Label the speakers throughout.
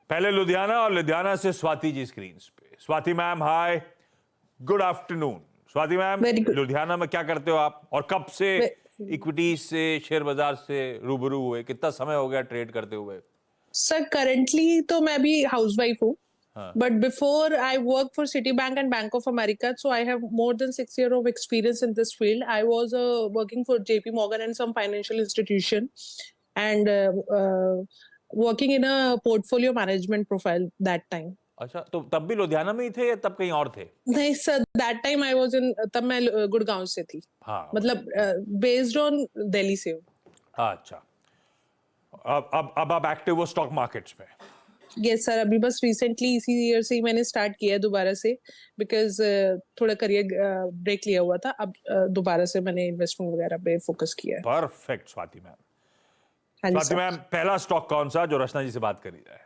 Speaker 1: पहले लुधियाना और लुधियाना से स्वाति जी स्क्रीन पे। Swati ma'am hi, good afternoon. Swati ma'am, Ludhiana में क्या करते हो आप और कब से इक्विटीज से शेयर बाजार से रूबरू हुए? कितना समय हो गया ट्रेड करते हुए?
Speaker 2: सर करंटली तो मैं भी हाउसवाइफ हूँ, but before I worked for Citibank and Bank of America, so I have more than 6 years of experience in this field. I was working for JP Morgan and some financial institution, and working in a portfolio management profile that time.
Speaker 1: अच्छा, तो तब भी लुधियाना में ही थे या तब कहीं और थे?
Speaker 2: नहीं sir, that time I was in, तब मैं गुड़गांव से थी।
Speaker 1: हाँ,
Speaker 2: मतलब based on दिल्ली से हूँ।
Speaker 1: अच्छा, अब आप एक्टिव हो स्टॉक मार्केट्स में?
Speaker 2: यस सर, अभी बस रिसेंटली इसी ईयर से ही मैंने स्टार्ट किया है दोबारा से, बिकॉज थोड़ा करियर ब्रेक लिया हुआ था। अब दोबारा से मैंने इन्वेस्टमेंट वगैरह पे फोकस किया है।
Speaker 1: Perfect Swati ma'am.
Speaker 2: हाँ जी
Speaker 1: स्वाति मैम, पहला स्टॉक कौन सा जो रचना जी से बात करी जाए?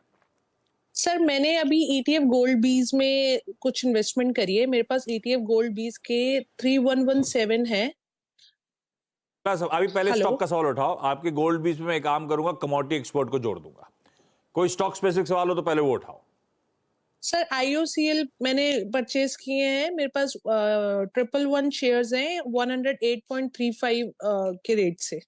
Speaker 2: सर मैंने अभी ETF गोल्ड बीज में कुछ इन्वेस्टमेंट करी है। मेरे पास ETF गोल्ड बीज के 3117 है।
Speaker 1: अभी पहले स्टॉक का सवाल उठाओ। आपके गोल्ड बीज में मैं काम करूंगा, कमोडिटी एक्सपोर्ट को जोड़ दूंगा। कोई स्टॉक स्पेसिफिक सवाल हो तो पहले वो उठाओ।
Speaker 2: सर IOCL मैंने परचेज किए हैं। मेरे पास 111 शेयर्स हैं 108.35 के रेट से।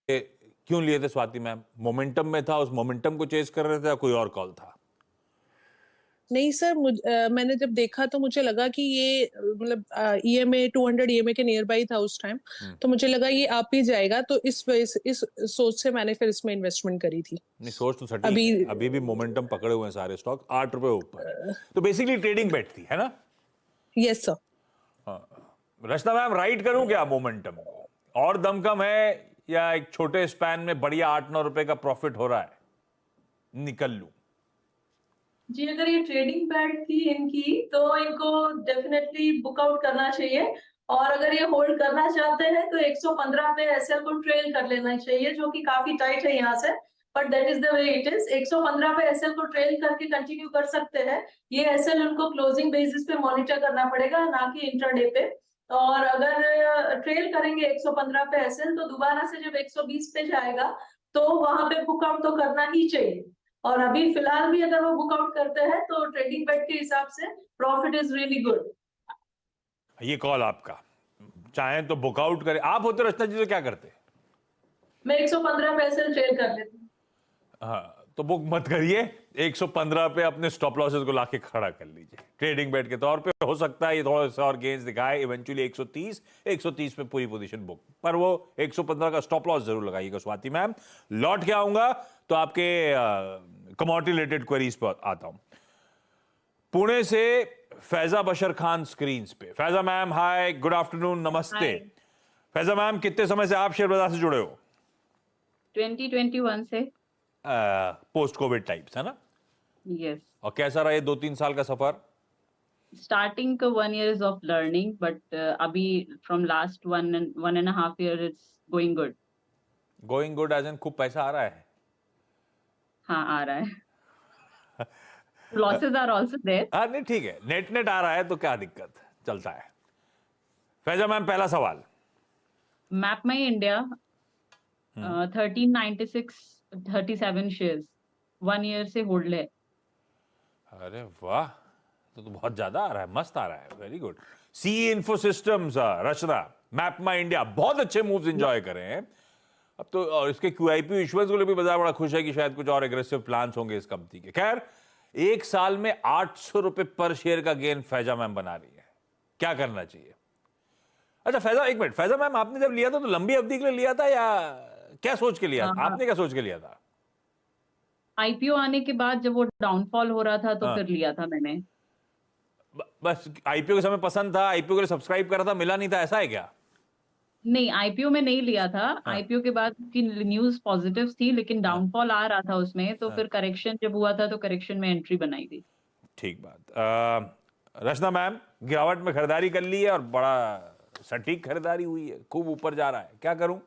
Speaker 1: क्यों लिए थे स्वाति मैम? मोमेंटम में था, उस मोमेंटम को चेज कर रहे थे या कोई और कॉल था?
Speaker 2: नहीं सर, मैंने जब देखा तो मुझे लगा कि ये मतलब EMA 200 EMA के नियर बाई था उस टाइम, तो मुझे लगा ये आप ही जाएगा, तो इस सोच से मैंने फिर इसमें इन्वेस्टमेंट करी थी।
Speaker 1: नहीं, सोच तो सटीक है। अभी भी मोमेंटम पकड़े हुए हैं सारे स्टॉक, 8 रुपए ऊपर। तो बेसिकली ट्रेडिंग बेट थी, है ना?
Speaker 2: Yes sir.
Speaker 1: Rachna ma'am, write करूं क्या मोमेंटम को? और दम कम है या एक छोटे स्पैन में बढ़िया 8-9 रुपए का प्रॉफिट हो रहा है, निकल लूं?
Speaker 3: जी, अगर ये ट्रेडिंग बैट थी इनकी तो इनको डेफिनेटली बुक आउट करना चाहिए, और अगर ये होल्ड करना चाहते हैं तो 115 पे एसएल को ट्रेल कर लेना चाहिए, जो कि काफी टाइट है यहाँ से, but that is the way it is. 115 पे एसएल को ट्रेल करके कंटिन्यू कर सकते हैं। ये एसएल उनको क्लोजिंग बेसिस पे मॉनिटर करना पड़ेगा, ना कि इंट्राडे पे। और अगर ट्रेल करेंगे 115 पे एसएल तो दोबारा से जब 120 पे जाएगा तो वहां पे बुक आउट तो करना ही चाहिए। और अभी फिलहाल भी अगर वो बुक आउट करते हैं तो ट्रेडिंग बेट के हिसाब से प्रॉफिट इज रियली गुड।
Speaker 1: ये कॉल आपका, चाहें तो बुक आउट करें। आप होते रचना जी तो क्या करते?
Speaker 3: मैं 115 पे एसएल ट्रेल कर लेती हूँ।
Speaker 1: हाँ, तो बुक मत करिए, 115 पे अपने स्टॉप लॉसेस को लाके खड़ा कर लीजिए ट्रेडिंग बेट के तौर पे। हो सकता है ये थोड़ा सा और गेंस दिखाए, इवेंचुअली 130 पे पूरी पोजीशन बुक, पर वो 115 का स्टॉप लॉस जरूर लगाइएगा। स्वाति मैम, लौट के आऊंगा तो आपके कमोडिटी रिलेटेड क्वेरीज पर आता हूं। पुणे से फैजा बशर खान स्क्रीन पे। Faiza ma'am hi, good afternoon, नमस्ते। फैजा मैम, कितने समय से आप शेयर बाजार से जुड़े हो?
Speaker 4: 2021 से।
Speaker 1: पोस्ट कोविड टाइप्स, है ना?
Speaker 4: यस।
Speaker 1: और कैसा रहा ये 2-3 साल का सफर?
Speaker 4: स्टार्टिंग का 1 year ऑफ लर्निंग, बट अभी from last 1.5 year it's going good.
Speaker 1: Going good as in खूब पैसा आ रहा है?
Speaker 4: हाँ, आ रहा है। Losses are also there.
Speaker 1: हाँ, नहीं ठीक है, नेट आ रहा है तो क्या दिक्कत, चलता है। फैजा मैम, पहला सवाल।
Speaker 4: Map my India 1396 37 shares 1 year से होल्ड है।
Speaker 1: अरे वाह, तो बहुत ज्यादा आ रहा है, मस्त आ रहा है, very good. C info systems, Rachna, map my India, बहुत अच्छे मूव्स एंजॉय कर रहे हैं अब तो। और इसके QIP इश्यूएंस को भी बाजार बड़ा खुश है कि शायद कुछ और एग्रेसिव प्लान्स होंगे इस कंपनी के। खैर, एक साल में 800 रुपए पर शेयर का गेन फैजा मैम बना रही है, क्या करना चाहिए? अच्छा फैजा, एक मिनट, फैजा मैम, आपने जब लिया था तो लंबी अवधि के लिए लिया था या क्या सोच के लिया था? आपने क्या सोच के लिया था?
Speaker 4: IPO आने के बाद जब वो डाउनफॉल हो रहा था तो फिर लिया था मैंने।
Speaker 1: बस IPO के समय पसंद था, IPO के लिए सब्सक्राइब करा था, मिला नहीं था, ऐसा है क्या?
Speaker 4: नहीं, IPO में नहीं लिया था। IPO के बाद की न्यूज पॉजिटिव थी, लेकिन डाउनफॉल आ रहा था उसमें, तो फिर करेक्शन जब हुआ था तो करेक्शन में एंट्री बनाई थी।
Speaker 1: ठीक बात। रचना मैम, गिरावट में खरीदारी कर ली है और बड़ा सटीक खरीदारी हुई है, खूब ऊपर जा रहा है, क्या करूं?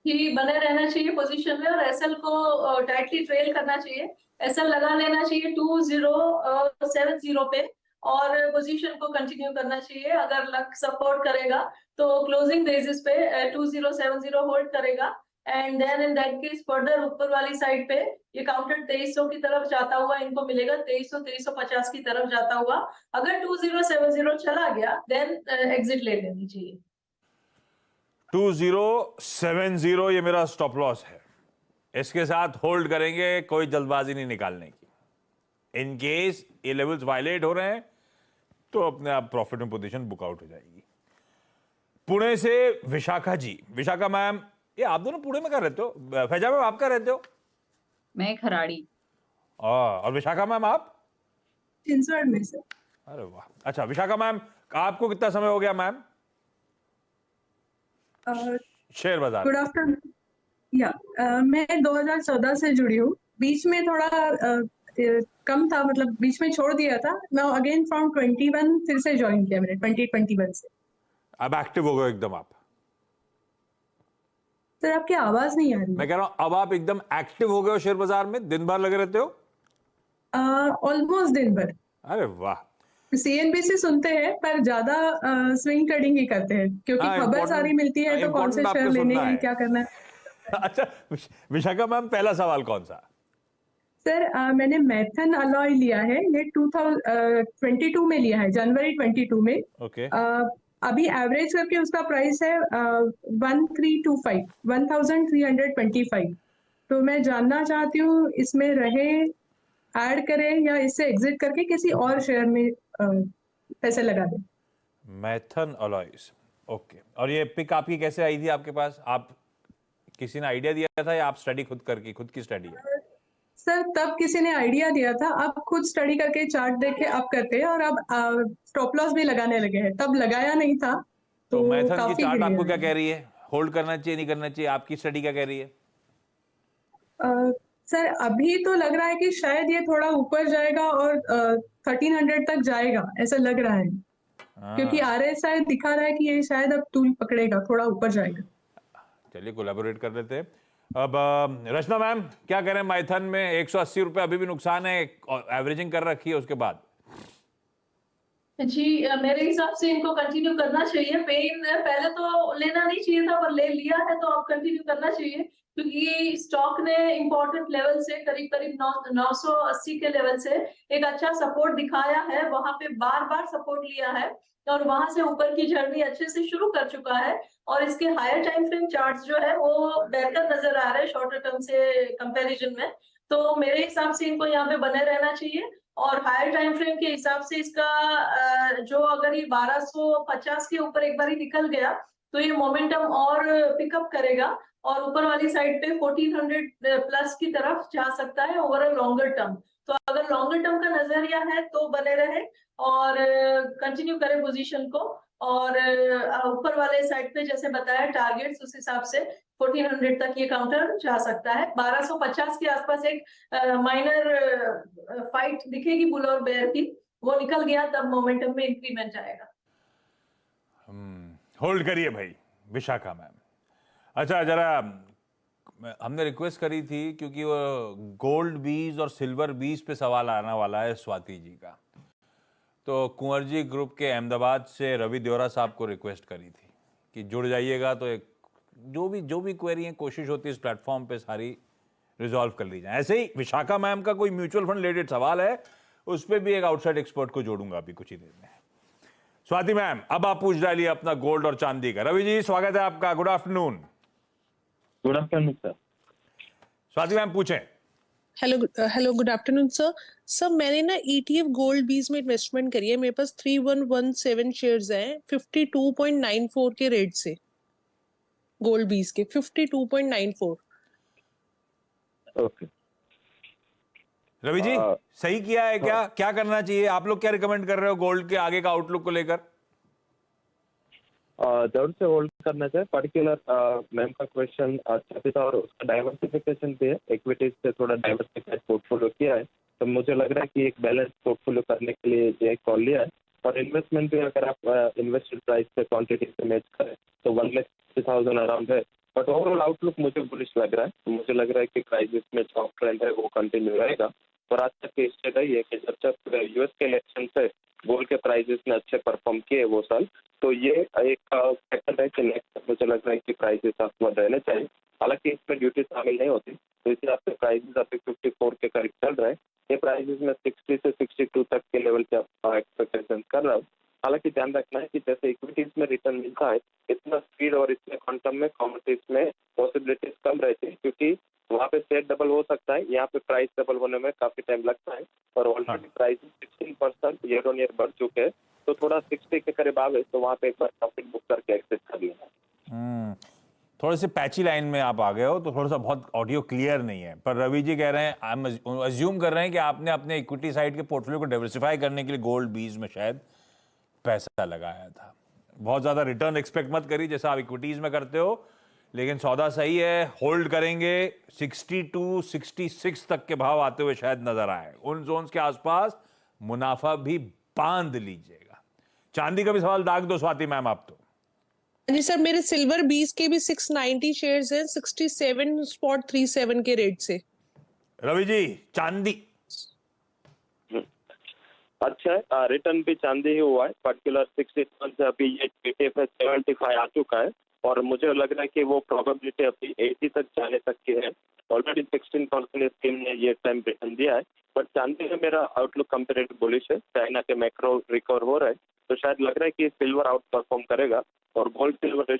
Speaker 3: कि बने रहना चाहिए पोजीशन में और एसएल को टाइटली ट्रेल करना चाहिए। एसएल लगा लेना चाहिए 2070 पे और पोजीशन को कंटिन्यू करना चाहिए। अगर लक सपोर्ट करेगा तो क्लोजिंग बेसिस पे 2070 होल्ड करेगा and then in that case further ऊपर वाली साइड पे ये काउंटर 2300 की तरफ जाता हुआ इनको मिलेगा, 2300 2350 की तरफ जाता हुआ। अगर 2070 चला गया देन एग्जिट ले लेनी चाहिए।
Speaker 1: 2070 ये मेरा स्टॉप लॉस है, इसके साथ होल्ड करेंगे, कोई जल्दबाजी नहीं निकालने की। इन केस ये लेवल्स वायलेट हो रहे हैं तो अपने आप प्रॉफिट में पोजीशन बुक आउट हो जाएगी। पुणे से विशाखा जी। विशाखा मैम, ये आप दोनों पुणे में कहाँ रहते हो? फैजा मैम आप कहाँ रहते हो?
Speaker 4: मैं खराड़ी।
Speaker 1: और विशाखा मैम आप?
Speaker 2: चिंचवड़ में सर।
Speaker 1: अरे वाह, अच्छा विशाखा मैम आपको कितना समय हो गया मैम शेयर बाजार?
Speaker 5: Good afternoon. या मैं 2014 से जुड़ी हूँ। बीच में थोड़ा कम था, मतलब बीच में छोड़ दिया था। मैं अगेन फ्रॉम 21 फिर से ज्वाइन किया मैंने 2021 से।
Speaker 1: अब एक्टिव हो गए एकदम आप?
Speaker 5: सर आपकी आवाज नहीं आ रही।
Speaker 1: मैं कह रहा हूं अब आप एकदम एक्टिव हो गए हो शेयर बाजार में, दिन भर लगे रहते हो?
Speaker 5: ऑलमोस्ट दिन भर।
Speaker 1: अरे वाह।
Speaker 5: सीएनबीसी सुनते हैं पर ज्यादा स्विंग ट्रेडिंग ही करते हैं, क्योंकि
Speaker 1: हाँ,
Speaker 5: खबर सारी मिलती है तो कौन से
Speaker 1: important
Speaker 5: शेयर
Speaker 1: आपको
Speaker 5: लेने
Speaker 1: सुनना
Speaker 5: हैं,
Speaker 1: है।
Speaker 5: क्या करना है।
Speaker 1: अच्छा विशाखा मैम, पहला सवाल कौन सा?
Speaker 5: सर मैंने मैथन अलॉय लिया है, ये 2022 में लिया है, जनवरी 22 में।
Speaker 1: ओके।
Speaker 5: अभी एवरेज करके उसका प्राइस है 1325, 1325। तो मैं जानना चाहती हूँ इसमें रहे, ऐड करें या इससे एग्जिट करके किसी और शेयर में पैसे लगा दें।
Speaker 1: Maithon alloys, okay. और ये पिक आपकी कैसे आई थी आपके पास? आप किसी ने आइडिया दिया था या आप स्टडी खुद की स्टडी है?
Speaker 5: सर तब किसी ने आइडिया दिया था, अब खुद स्टडी करके चार्ट देख के अब करते हैं, और अब स्टॉप लॉस भी लगाने लगे हैं। तब लगाया नहीं था
Speaker 1: तो मैथन की
Speaker 5: काफी
Speaker 1: चार्ट
Speaker 5: गिर
Speaker 1: आपको
Speaker 5: गया
Speaker 1: क्या कह रही है? होल्ड करना चाहिए नहीं करना चाहिए? आपकी स्टडी क्या कह रही है?
Speaker 5: सर अभी तो लग रहा है कि शायद ये थोड़ा ऊपर जाएगा और 1300 तक जाएगा, ऐसा लग रहा है। क्योंकि आरएसआई दिखा रहा है कि ये शायद अब टूल पकड़ेगा, थोड़ा ऊपर जाएगा।
Speaker 1: चलिए कोलैबोरेट कर लेते हैं। अब रचना मैम क्या करें? मैथन में 180 रुपए अभी भी नुकसान है, एवरेजिंग कर रखी है उसके बाद।
Speaker 3: जी मेरे हिसाब से इनको कंटिन्यू करना चाहिए। पेन पहले तो लेना नहीं चाहिए था पर ले लिया है तो अब कंटिन्यू करना चाहिए, क्योंकि स्टॉक ने इंपॉर्टेंट लेवल से करीब करीब 980 के लेवल से एक अच्छा सपोर्ट दिखाया है, वहां पे बार बार सपोर्ट लिया है और वहां से ऊपर की जर्नी अच्छे से शुरू कर चुका है। और इसके हायर टाइम फ्रेम चार्ट्स जो है वो बेहतर नजर आ रहे हैं शॉर्टर टर्म से कंपैरिजन में। तो मेरे हिसाब से इनको यहाँ पे बने रहना चाहिए। और हायर टाइम फ्रेम के हिसाब से इसका जो अगर ये 1250 के ऊपर एक बार ही निकल गया तो ये मोमेंटम और पिकअप करेगा और ऊपर वाली साइड पे 1400 प्लस की तरफ जा सकता है ओवर अ लॉन्गर टर्म। तो अगर लॉन्गर टर्म का नजरिया है तो बने रहे और कंटिन्यू करें पोजीशन को। और ऊपर वाले साइड पे जैसे बताया टारगेट्स, उस हिसाब से 1400 तक ये काउंटर जा सकता है। 1250 के आसपास एक माइनर फाइट दिखेगी बुल और बेयर की, वो निकल गया तब मोमेंटम में इंक्रीमेंट आएगा।
Speaker 1: होल्ड करिए भाई विशाखा मैम। अच्छा जरा हमने रिक्वेस्ट करी थी क्योंकि वो गोल्ड बीज और सिल्वर बीज पे सवाल आने वाला है स्वाति जी का, तो कुंवर जी ग्रुप के अहमदाबाद से रवि देवरा साहब को रिक्वेस्ट करी थी कि जुड़ जाइएगा, तो एक जो भी क्वेरी है कोशिश होती है इस प्लेटफॉर्म पे सारी रिजॉल्व कर ली जाए। ऐसे ही विशाखा मैम का कोई म्यूचुअल फंड रिलेटेड सवाल है, उस पर भी एक आउटसाइड एक्सपर्ट को जोड़ूंगा अभी कुछ ही देर में। स्वाति मैम अब आप पूछ डालिए अपना गोल्ड और चांदी का। रवि जी स्वागत है आपका, good afternoon.
Speaker 6: Good afternoon sir.
Speaker 1: Swati ma'am पूछें।
Speaker 2: Hello good afternoon sir. Sir मैंने ना ETF गोल्ड बीज में इन्वेस्टमेंट करी है, मेरे पास 3117 शेयर्स हैं 52.94 के रेट से, गोल्ड बीज के 52.94।
Speaker 6: ओके
Speaker 1: रवि जी सही किया है क्या? क्या करना चाहिए? आप लोग क्या रिकमेंड कर रहे हो गोल्ड के आगे का आउटलुक को लेकर?
Speaker 6: जरूर से होल्ड करना चाहिए। पर्टिकुलर मैम का क्वेश्चन अच्छा भी था और उसका डाइवर्सिफिकेशन भी है, इक्विटीज से थोड़ा डाइवर्सिफाइड पोर्टफोलियो किया है, तो मुझे लग रहा है कि एक बैलेंस पोर्टफोलियो करने के लिए ये कॉल लिया है। और इन्वेस्टमेंट भी अगर आप इन्वेस्टेड प्राइस पे क्वांटिटी से मैच करें तो 1,60,000 अराउंड है, बट ओवरऑल आउटलुक मुझे बुलिश लग रहा है। तो मुझे लग रहा है कि प्राइसेस में जो ट्रेंड है वो कंटिन्यू रहेगा। और आज तक की हिस्ट्री रही है कि जब यूएस के इलेक्शन से गोल्ड के प्राइसेस ने अच्छे परफॉर्म किए वो साल, तो ये एक फैक्टर है कि नेक्स्ट मुझे लग रहा है कि प्राइसेस आसमान रहने चाहिए। हालांकि इसमें ड्यूटी शामिल नहीं होती, तो इस हिसाब से प्राइसेस अभी 54 के करीब चल रहे हैं। ये प्राइसेस में 60 से 62 तक के लेवल के एक्सपेक्टेशन कर रहा हूँ। हालांकि ध्यान रखना है कि जैसे इक्विटीज में रिटर्न मिलता है, इतना स्पीड और इतने क्वांटम में कमोडिटीज में पॉसिबिलिटीज कम रहती है, क्योंकि वहाँ पे सेट डबल हो सकता है, यहाँ पे प्राइस डबल होने में काफी टाइम लगता है। और already price 16% year on year बढ़ चुके हैं, तो थोड़ा 60 के करीब आवे तो वहाँ पे एक बार प्रॉफिट बुक करके एक्सिट कर लेना।
Speaker 1: थोड़े से पैची लाइन में आप आ गए हो, तो थोड़ा सा बहुत ऑडियो क्लियर नहीं है, पर रवि जी कह रहे हैं, हम अज्यूम कर रहे हैं कि आपने अपने इक्विटी साइड के पोर्टफोलियो को डाइवर्सिफाई करने के लिए गोल्ड बीज में शायद पैसा लगाया था। बहुत ज्यादा रिटर्न एक्सपेक्ट मत करिए जैसा आप इक्विटीज में करते हो, लेकिन सौदा सही है, होल्ड करेंगे। 62, 66 तक के भाव आते हुए शायद नजर आए, उन जोन्स के आसपास मुनाफा भी बांध लीजिएगा। चांदी का भी सवाल दाग दो स्वाति मैम आप तो।
Speaker 2: जी सर, मेरे सिल्वर 20 के भी 690 शेयर्स हैं 67.37 के रेट से।
Speaker 6: रवि जी चांदी अच्छा है, रिटर्न भी चांदी ही हुआ है, पर्टिकुलर 67 से अभी ये ETF 75 आ चुका है, और मुझे लग रहा है कि वो प्रोबेबिलिटी अभी 80 तक जाने तक की है। ऑलरेडी 16% स्कीम ने ये टाइम रिटर्न दिया है, बट चांदी में मेरा आउटलुक कंपेरेटिव बुलिश है। चाइना के मैक्रो रिकवर हो रहा है, तो शायद लग रहा है कि सिल्वर आउट परफॉर्म करेगा, और गोल्ड सिल्वर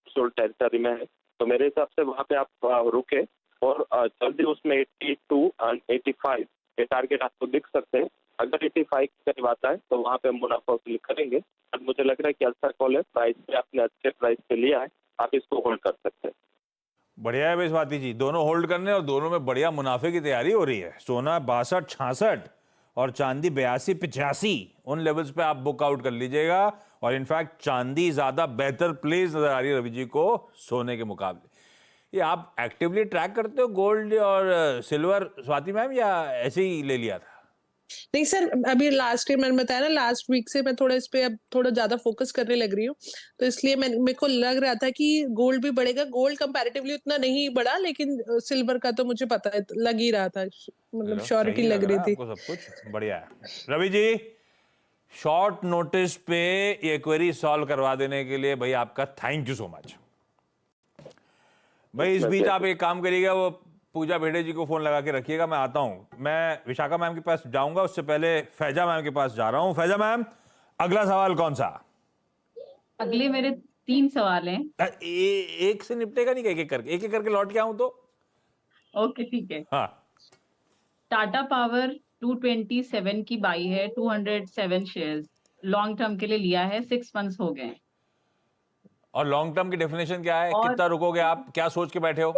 Speaker 6: सोल्ड टेरिटरी में है, तो मेरे हिसाब से वहाँ पे आप रुके और जल्दी उसमें 82 और 85 ये टारगेट आपको दिख सकते हैं। अगर 85 के करीब आता है तो वहाँ पे मुनाफा वसूली करेंगे, और मुझे लग रहा है कि अच्छा कॉल है, प्राइस पे आपने अच्छे प्राइस पे लिया है, आप इसको होल्ड कर सकते हैं।
Speaker 1: बढ़िया है स्वाति जी, दोनों होल्ड करने और दोनों में बढ़िया मुनाफे की तैयारी हो रही है। सोना 62-66 और चांदी 82-85 उन लेवल्स पे आप बुक आउट कर लीजिएगा, और इनफैक्ट चांदी ज्यादा बेहतर प्लेस नजर आ रही है रवि जी को सोने के मुकाबले। ये आप एक्टिवली ट्रैक करते हो गोल्ड और सिल्वर स्वाति मैम, या ऐसे ही ले लिया था?
Speaker 2: नहीं सर, अभी लास्ट ईयर मैंने बताया ना, लास्ट वीक से मैं थोड़ा इस पे अब थोड़ा ज्यादा फोकस करने लग रही हूँ, तो इसलिए मेरे को लग रहा था कि गोल्ड भी बढ़ेगा। गोल्ड कंपैरेटिवली उतना नहीं बढ़ा, लेकिन सिल्वर का तो मुझे पता है, लग ही रहा था, मतलब श्योरिटी लग रही थी।
Speaker 1: सब कुछ बढ़िया है। रवि जी, शॉर्ट नोटिस पे ये क्वेरी सॉल्व करवा देने के लिए भाई आपका थैंक यू सो मच। भाई इस बीच आप एक काम करिएगा, वो पूजा भेड़े जी को फोन लगा के रखिएगा, मैं आता हूं। मैं विशाखा मैम के पास जाऊंगा, उससे पहले फैजा मैम के पास जा रहा हूं। फैजा मैम, अगला सवाल कौन सा?
Speaker 4: अगले मेरे 3 सवाल हैं।
Speaker 1: एक से निपटेगा नहीं, एक एक करके लौट के आऊं तो?
Speaker 4: ओके ठीक है।
Speaker 1: हाँ।
Speaker 4: टाटा पावर 227 की बाई है, 207 शेयर्स लॉन्ग टर्म के लिए लिया है, 6 मंथ्स हो गए।
Speaker 1: और लॉन्ग टर्म की डेफिनेशन क्या है? कितना रुकोगे आप, क्या सोच के बैठे हो?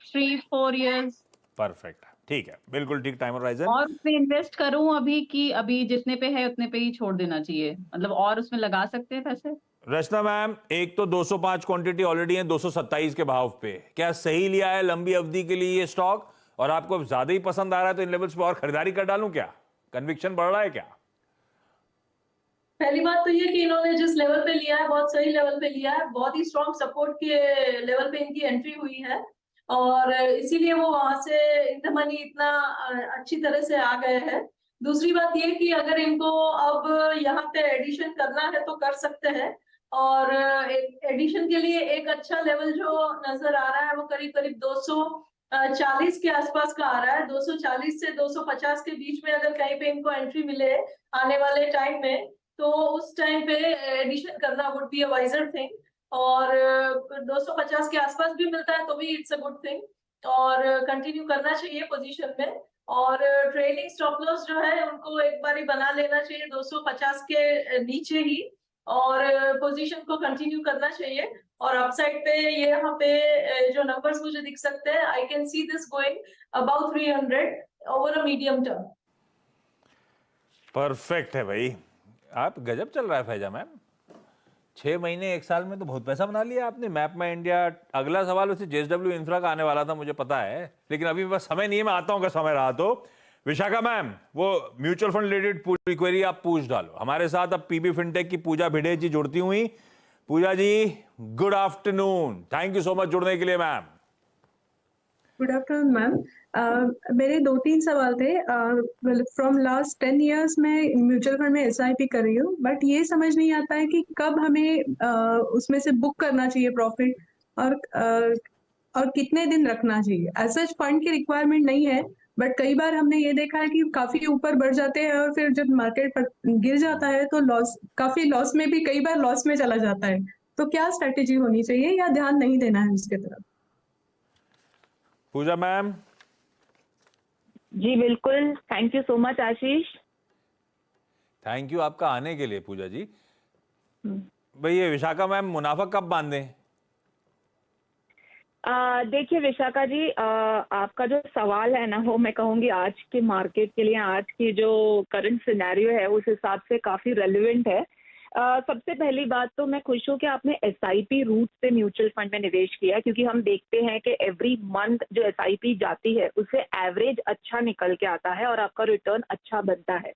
Speaker 4: 3-4 years।
Speaker 1: परफेक्ट, ठीक है, बिल्कुल ठीक टाइम होराइजन।
Speaker 4: और उसमें इन्वेस्ट करूं अभी कि अभी जितने पे है उतने पे ही छोड़ देना चाहिए, मतलब और उसमें लगा सकते हैं पैसे?
Speaker 1: रचना मैम, एक तो 205 क्वांटिटी ऑलरेडी है 227 के भाव पे, क्या सही लिया है लंबी अवधि के लिए ये स्टॉक, और आपको ज्यादा ही पसंद आ रहा है तो इन लेवल्स पे और खरीदारी कर डालूं क्या? कन्विक्शन बढ़ रहा है क्या?
Speaker 3: पहली बात तो ये कि इन्होंने जिस लेवल पे लिया है बहुत सही लेवल पे लिया है, बहुत ही स्ट्रॉन्ग सपोर्ट के लेवल पे इनकी एंट्री हुई है, और इसीलिए वो वहां से इन द मनी इतना अच्छी तरह से आ गए हैं। दूसरी बात ये कि अगर इनको अब यहाँ पे एडिशन करना है तो कर सकते हैं, और एडिशन के लिए एक अच्छा लेवल जो नजर आ रहा है वो करीब करीब 240 के आसपास का आ रहा है। 240 से 250 के बीच में अगर कहीं पे इनको एंट्री मिले आने वाले टाइम में, तो उस टाइम पे एडिशन करना would be a wiser thing, और 250 के आसपास भी मिलता है तो भी इट्स अ गुड थिंग, और कंटिन्यू करना चाहिए पोजीशन में। और ट्रेलिंग स्टॉप लॉस जो है उनको एक बार ही बना लेना चाहिए 250 के नीचे ही, और पोजीशन को कंटिन्यू करना चाहिए। और अपसाइड पे ये यहाँ पे जो नंबर्स मुझे दिख सकते हैं, I can see this going about 300 over a medium term.
Speaker 1: Perfect है भाई, आप गजब चल रहा है फैजा मैम। 6 महीने 1 साल में तो बहुत पैसा बना लिया आपने। मैप में इंडिया, अगला सवाल वैसे JSW इंफ्रा का आने वाला था मुझे पता है, लेकिन अभी बस समय नहीं है, मैं आता हूं अगर समय रहा तो। विशाखा मैम, वो म्यूचुअल फंड रिलेटेड पूरी क्वेरी आप पूछ डालो। हमारे साथ अब PB फिनटेक की पूजा भिड़े जी जुड़ती हुई। Pooja ji good afternoon, thank you so much जुड़ने के लिए मैम।
Speaker 5: Good afternoon ma'am. मेरे 2-3 सवाल थे। फ्रॉम लास्ट 10 years मैं म्यूचुअल फंड में SIP कर रही हूँ, बट ये समझ नहीं आता है कि कब हमें उसमें से बुक करना चाहिए प्रॉफिट, और और कितने दिन रखना चाहिए? एज सच फंड की रिक्वायरमेंट नहीं है, बट कई बार हमने ये देखा है कि काफी ऊपर बढ़ जाते हैं और फिर जब मार्केट गिर जाता है तो काफी लॉस में भी कई बार लॉस में चला जाता है। तो क्या स्ट्रेटेजी होनी चाहिए या ध्यान नहीं देना है उसके तरफ?
Speaker 1: पूजा मैम।
Speaker 7: जी बिल्कुल, thank you so much Ashish.
Speaker 1: Thank you आपका आने के लिए पूजा जी। भैया विशाखा मैम, मुनाफा कब बांधे?
Speaker 7: देखिए विशाखा जी, आपका जो सवाल है ना, वो मैं कहूँगी आज के मार्केट के लिए, आज की जो करंट सिनेरियो है उस हिसाब से काफी रेलिवेंट है। सबसे पहली बात तो मैं खुश हूँ कि आपने एसआईपी रूट से म्यूचुअल फंड में निवेश किया, क्योंकि हम देखते हैं कि एवरी मंथ जो एसआईपी जाती है उससे एवरेज अच्छा निकल के आता है और आपका रिटर्न अच्छा बनता है।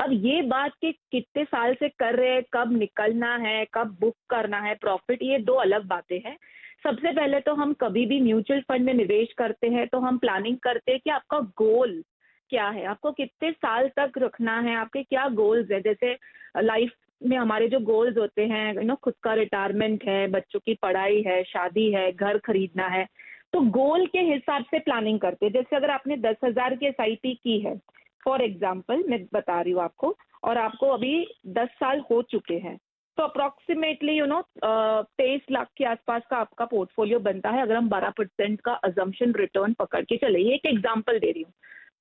Speaker 7: अब ये बात कि कितने साल से कर रहे हैं, कब निकलना है, कब बुक करना है प्रॉफिट, ये दो अलग बातें हैं। सबसे पहले तो हम कभी भी म्यूचुअल फंड में निवेश करते हैं तो हम प्लानिंग करते हैं कि आपका गोल क्या है, आपको कितने साल तक रखना है, आपके क्या गोल्स है। जैसे लाइफ में हमारे जो गोल्स होते हैं, खुद का रिटायरमेंट है, बच्चों की पढ़ाई है, शादी है, घर खरीदना है, तो गोल के हिसाब से प्लानिंग करते हैं। जैसे अगर आपने 10,000 की एसआईपी की है फॉर एग्जाम्पल, मैं बता रही हूँ आपको, और आपको अभी 10 साल हो चुके हैं, तो अप्रोक्सीमेटली 23 लाख के आसपास का आपका पोर्टफोलियो बनता है, अगर हम 12% का अजम्पशन रिटर्न पकड़ के चले। ये एक एग्जांपल दे रही हूँ।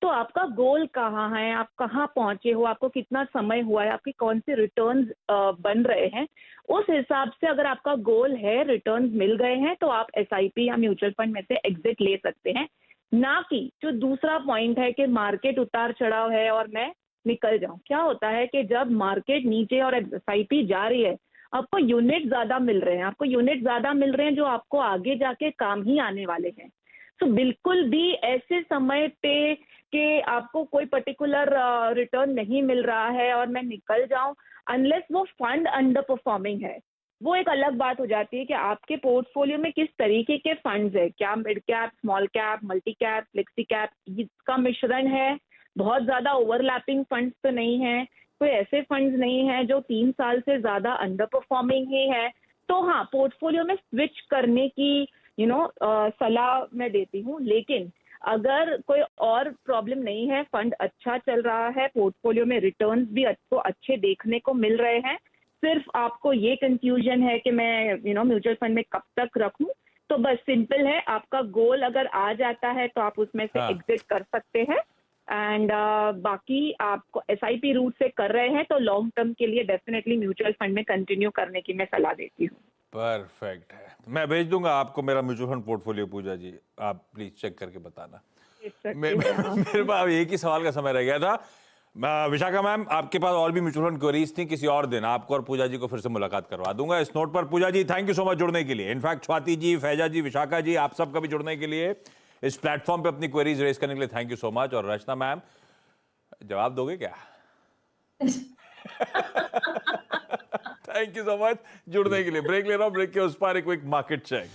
Speaker 7: तो आपका गोल कहाँ है, आप कहाँ पहुंचे हो, आपको कितना समय हुआ है, आपके कौन से रिटर्न्स बन रहे हैं, उस हिसाब से अगर आपका गोल है, रिटर्न्स मिल गए हैं, तो आप एसआईपी या म्यूचुअल फंड में से एग्जिट ले सकते हैं। ना कि जो दूसरा पॉइंट है कि मार्केट उतार चढ़ाव है और मैं निकल जाऊं। क्या होता है कि जब मार्केट नीचे और एसआईपी जा रही है, आपको यूनिट ज्यादा मिल रहे हैं, जो आपको आगे जाके काम ही आने वाले हैं। तो बिल्कुल भी ऐसे समय पे कि आपको कोई पर्टिकुलर रिटर्न नहीं मिल रहा है और मैं निकल जाऊं, अनलेस वो फंड अंडर परफॉर्मिंग है, वो एक अलग बात हो जाती है कि आपके पोर्टफोलियो में किस तरीके के फंड्स है, क्या mid cap, small cap, multi cap, flexi cap, इसका मिश्रण है। बहुत ज्यादा ओवरलैपिंग फंड्स तो नहीं है, कोई ऐसे फंड्स नहीं है जो 3 साल से ज्यादा अंडर परफॉर्मिंग ही है। तो हाँ, पोर्टफोलियो में स्विच करने की सलाह मैं देती हूँ, लेकिन अगर कोई और प्रॉब्लम नहीं है, फंड अच्छा चल रहा है, पोर्टफोलियो में रिटर्न्स भी आपको अच्छे देखने को मिल रहे हैं, सिर्फ आपको ये कंफ्यूजन है कि मैं म्यूचुअल फंड में कब तक रखूं, तो बस सिंपल है, आपका गोल अगर आ जाता है तो आप उसमें से एग्जिट कर सकते हैं। एंड बाकी आपको एसआईपी रूट से कर रहे हैं तो लॉन्ग टर्म के लिए डेफिनेटली म्यूचुअल फंड में कंटिन्यू करने की मैं सलाह देती हूँ।
Speaker 1: परफेक्ट है, मैं भेज दूंगा आपको मेरा म्यूचुअल फंड पोर्टफोलियो पूजा जी, आप प्लीज चेक करके बताना। मेरे पास एक ही सवाल का समय रह गया था। विशाखा मैम, आपके पास और भी म्यूचुअल फंड क्वेरीज थी, किसी और दिन आपको और पूजा जी को फिर से मुलाकात करवा दूंगा। इस नोट पर पूजा जी, थैंक यू सो मच जुड़ने के लिए। इनफैक्ट स्वाति जी, फैजा जी, विशाखा जी, आप सबका भी जुड़ने के लिए, इस प्लेटफॉर्म पे अपनी क्वेरीज रेज करने के लिए थैंक यू सो मच। और रचना मैम, जवाब दोगे क्या? थैंक यू सो मच जुड़ने के लिए। ब्रेक ले रहा हूं, ब्रेक के उस पार एक क्विक मार्केट चेक।